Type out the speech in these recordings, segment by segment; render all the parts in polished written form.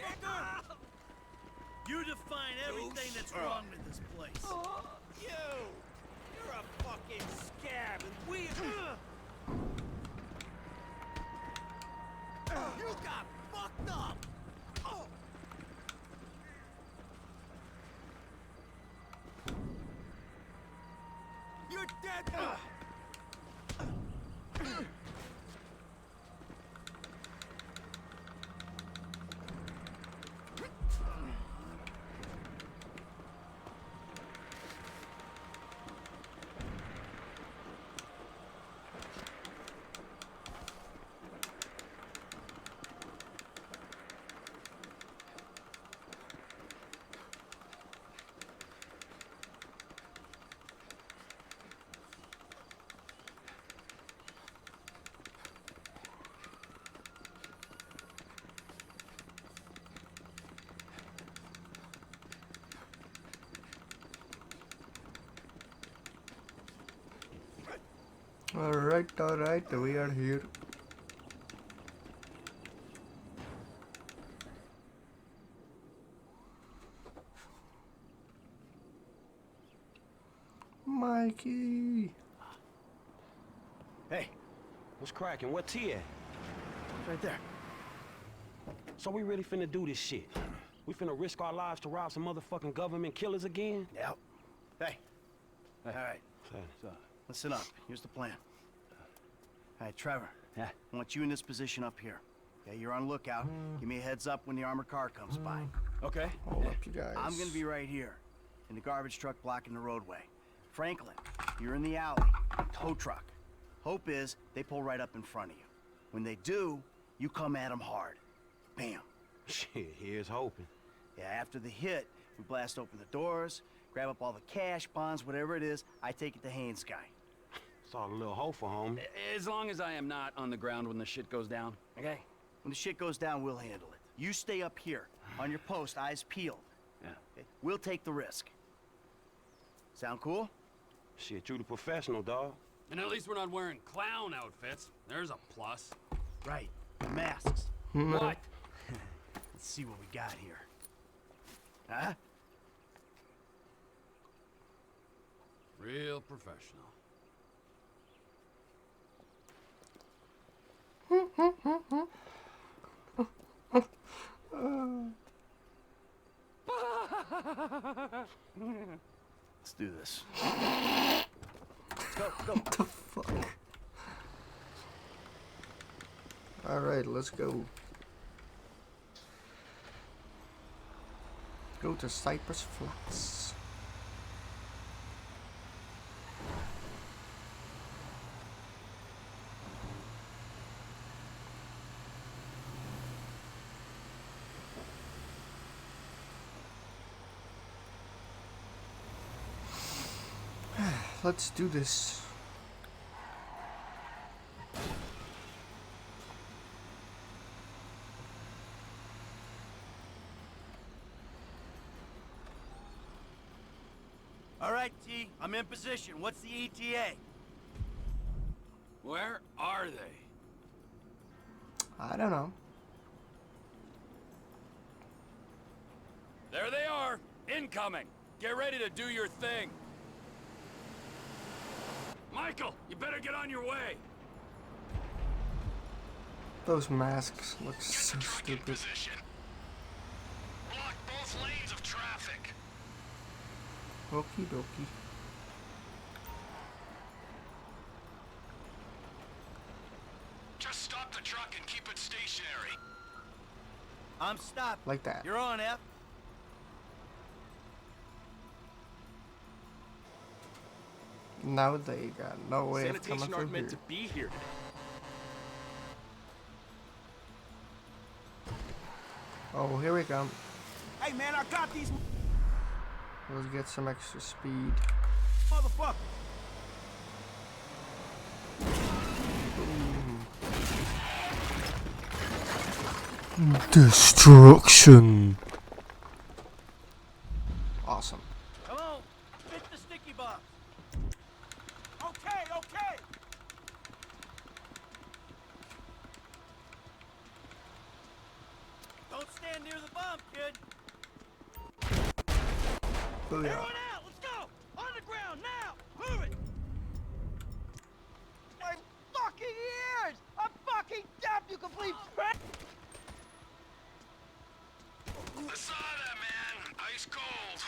motherfucker! You define everything that's wrong with this place. You're a fucking scab, and we... You got fucked up! You're dead! Alright, we are here. Mikey! Hey, What's cracking? What T at? right there. So we really finna do this shit? We finna risk our lives to rob some motherfucking government killers again? Yep. Hey. All right. So, listen up. Here's the plan. All right, Trevor. Yeah. I want you in this position up here. Okay, you're on lookout. Give me a heads up when the armored car comes by. Okay? Hold up, you guys. I'm gonna be right here, in the garbage truck blocking the roadway. Franklin, you're in the alley. Tow truck. Hope is they pull right up in front of you. When they do, you come at them hard. Bam. Shit, here's hoping. Yeah, after the hit, we blast open the doors, grab up all the cash, bonds, whatever it is. I take it to Haynes guy. It's all a little hopeful, homie. As long as I am not on the ground when the shit goes down. Okay? When the shit goes down, we'll handle it. You stay up here, on your post, eyes peeled. Yeah. Okay? We'll take the risk. Sound cool? Shit, you the professional, dog. And at least we're not wearing clown outfits. There's a plus. Right. The masks. What? Let's see what we got here. Huh? Real professional. Let's do this. Go, go. What the fuck? Alright, let's go. Go to Cypress Flats. Let's do this. All right, T. I'm in position. What's the ETA? Where are they? I don't know. There they are. Incoming. Get ready to do your thing. Michael, you better get on your way. Those masks look so stupid. Block both lanes of traffic. Okie dokie. Just stop the truck and keep it stationary. I'm stopped. Like that. You're on, F. Now they got no way of coming Sanitation through aren't meant here. to be here today. Oh, here we come. Hey, man, I got these Let's get some extra speed. motherfuckers. Destruction. Awesome. Come on, fit the sticky bombs. Okay, okay. Don't stand near the bomb. bomb, kid. Booyah. Everyone out! Let's go! On the ground now! Move it! My fucking ears! I'm fucking deaf, you complete prick! I saw that, man. Ice cold.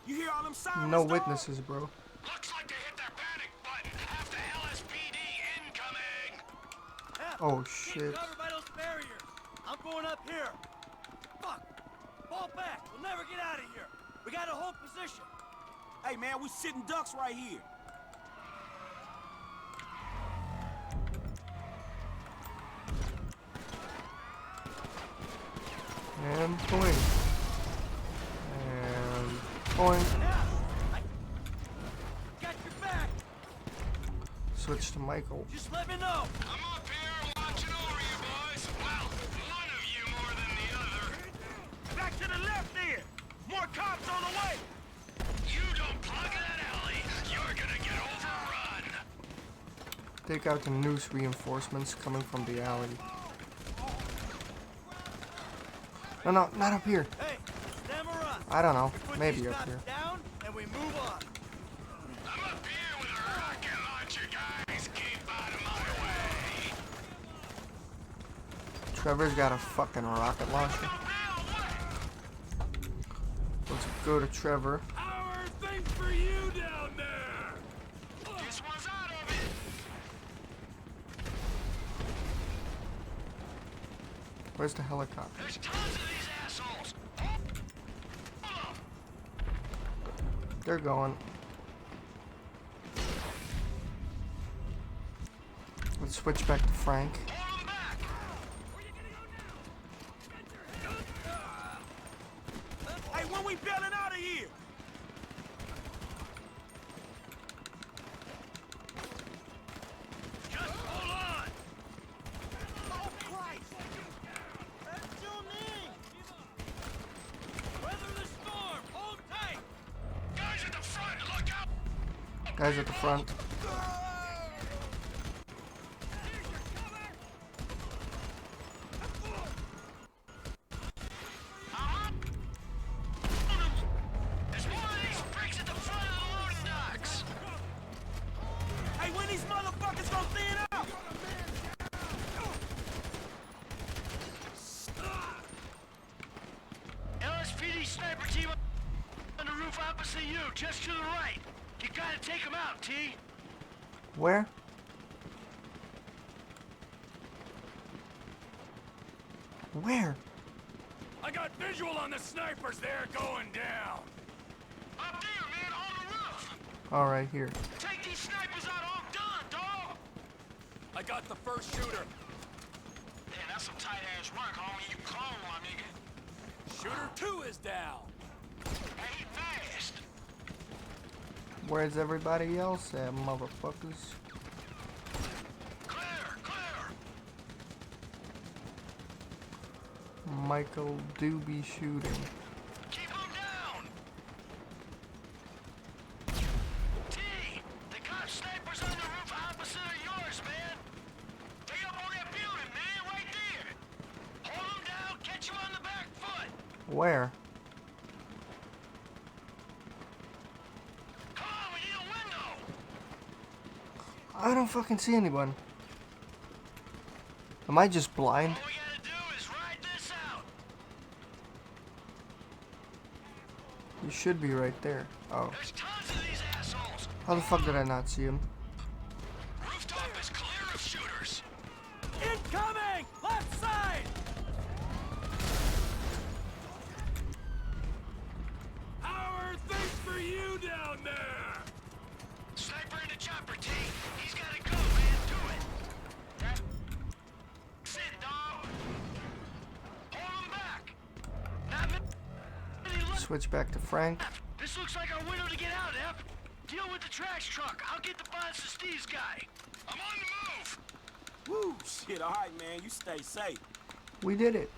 You hear all them sirens, No dog? witnesses, bro. Looks like they hit their panic button. Half the LSPD incoming. Hell, Oh, get shit. covered by those barriers. I'm going up here. Fuck! Fall back. We'll never get out of here. We gotta hold position. Hey, man, we sitting ducks right here. And point. And point. Yeah, I got your back. Switch to Michael. Just let me know. I'm up here watching over you boys. Well, one of you more than the other. Back to the left there. More cops on the way. You don't plug that alley. You're gonna get overrun. Take out the noose reinforcements coming from the alley. No, no, not up here. Hey, them or us? I don't know. We put Maybe these up cops here. down and we move on. I'm up here with a rocket launcher, guys. Keep out of my way. Trevor's got a fucking rocket launcher. Real way. Let's go to Trevor. How are things for you down there? This one's out of it. Where's the helicopter? There's tons of these assholes. Hold 'em. They're going. Let's switch back to Frank. Hold 'em back. Hey, when we bailing out of here? Just hold on. Oh, Christ. That's too mean. Weather the storm. Hold tight. Guys at the front, look out. Guys at the front. There's more of these bricks at the front of the loading docks. Hey, when these motherfuckers gonna thin out? LSPD sniper team on the roof opposite you, just to the right. You gotta take them out, T. Where? Where? I got visual on the snipers there going down. Up there, man, on the roof. All right, here. Take these snipers out. All done, dog. I got the first shooter. Man, that's some tight-ass work, homie. You clone, my nigga. Shooter 2 is down. Hey, he fast. Where's everybody else at, motherfuckers? Clear, clear. Michael do be shooting. Keep him down. T, they got snipers on the roof opposite of yours, man. They up on that building, man, right there. Hold them down, catch you on the back foot. Where? Come on, we need a window. I don't fucking see anyone. Am I just blind? All we gotta do is ride this out. You should be right there. Oh. There's tons of these assholes. How the fuck did I not see him? Rooftop is clear of shooters. Incoming! Left side! How are things for you down there? Sniper in the chopper, T. He's gotta go, man. Do it. That's it, dog. Hold him back. Not many left. Switch back to Frank. This looks like our window to get out, F. Deal with the trash truck. I'll get the bonds to Steve's guy. I'm on the move. Woo, shit, all right, man. You stay safe. We did it.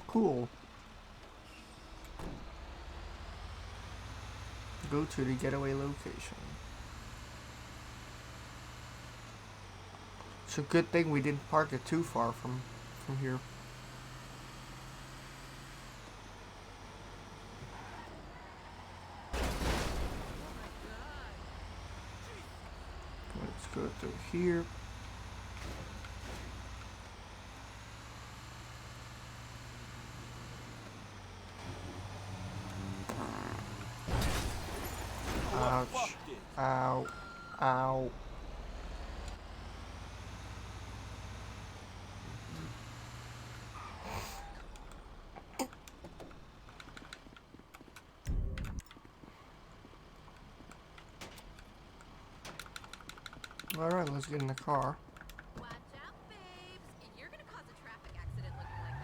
Cool. Go to the getaway location. It's a good thing we didn't park it too far from here. Let's go through here. Ouch. Ow. Ow. Alright, let's get in the car. Watch out, babes. You're gonna cause a traffic accident looking like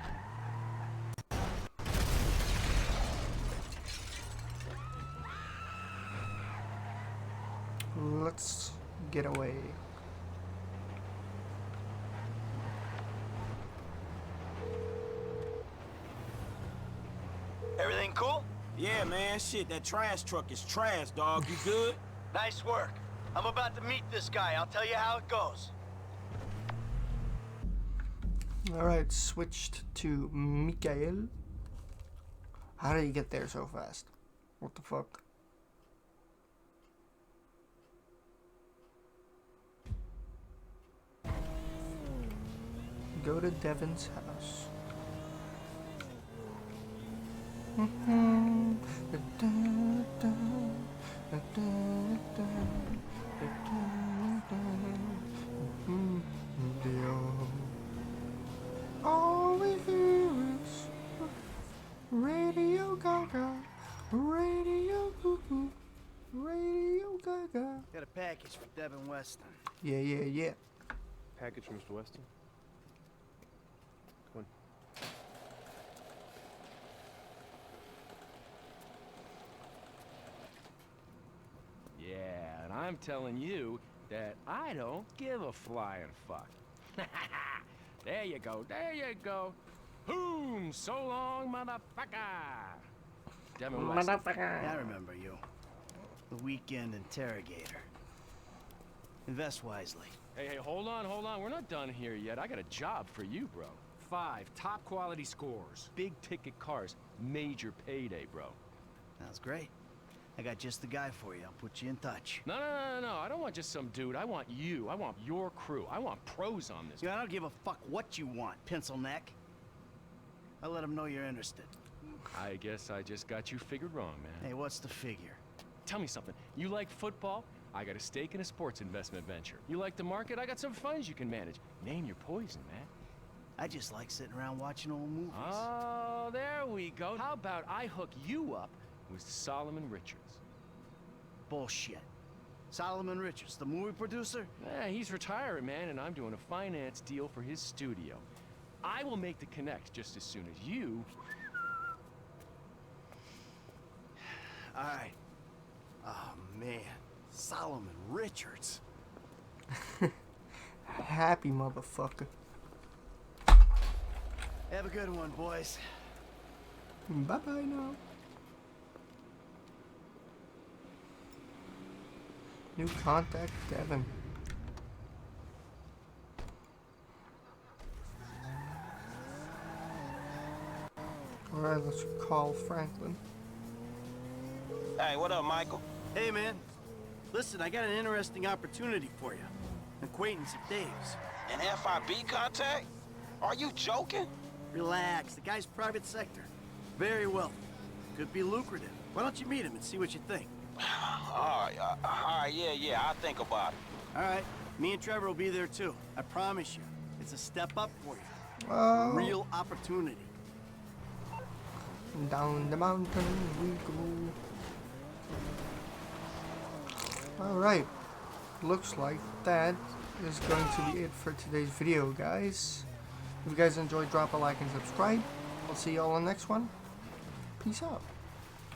that. Let's get away. Everything cool? Yeah, man, shit, that trash truck is trash, dog. You good? Nice work. I'm about to meet this guy. I'll tell you how it goes. Alright, switched to Mikael. How did he get there so fast? What the fuck? Go to Devin's house. All we hear is Radio Gaga, Radio Goo, Radio Gaga. Got a package for Devin Weston. Yeah. Package from Mr. Weston. Come on. Yeah, and I'm telling you that I don't give a flying fuck. There you go, there you go. Boom! So long, motherfucker! Devin Weston. I remember you. The weekend interrogator. Invest wisely. Hey, hold on. We're not done here yet. I got a job for you, bro. 5 top quality scores. Big ticket cars. Major payday, bro. Sounds great. I got just the guy for you. I'll put you in touch. No. I don't want just some dude. I want you. I want your crew. I want pros on this. Yeah, I don't give a fuck what you want, pencil neck. I'll let him know you're interested. I guess I just got you figured wrong, man. Hey, what's the figure? Tell me something. You like football? I got a stake in a sports investment venture. You like the market? I got some funds you can manage. Name your poison, man. I just like sitting around watching old movies. Oh, there we go. How about I hook you up with Solomon Richards? Bullshit. Solomon Richards, the movie producer? Yeah, he's retiring, man, and I'm doing a finance deal for his studio. I will make the connect just as soon as you... All right. Oh, man. Solomon Richards. Happy motherfucker. Have a good one, boys. Bye-bye now. New contact, Devin. Alright, let's call Franklin. Hey, what up, Michael? Hey, man. Listen, I got an interesting opportunity for you. An acquaintance of Dave's. An FIB contact? Are you joking? Relax. The guy's private sector. Very wealthy. Could be lucrative. Why don't you meet him and see what you think? All right, yeah, I'll think about it. All right. Me and Trevor will be there, too. I promise you. It's a step up for you. Oh. Real opportunity. Down the mountain we go. Alright. Looks like that is going to be it for today's video, guys. If you guys enjoyed, drop a like and subscribe. I'll see you all on the next one. Peace out.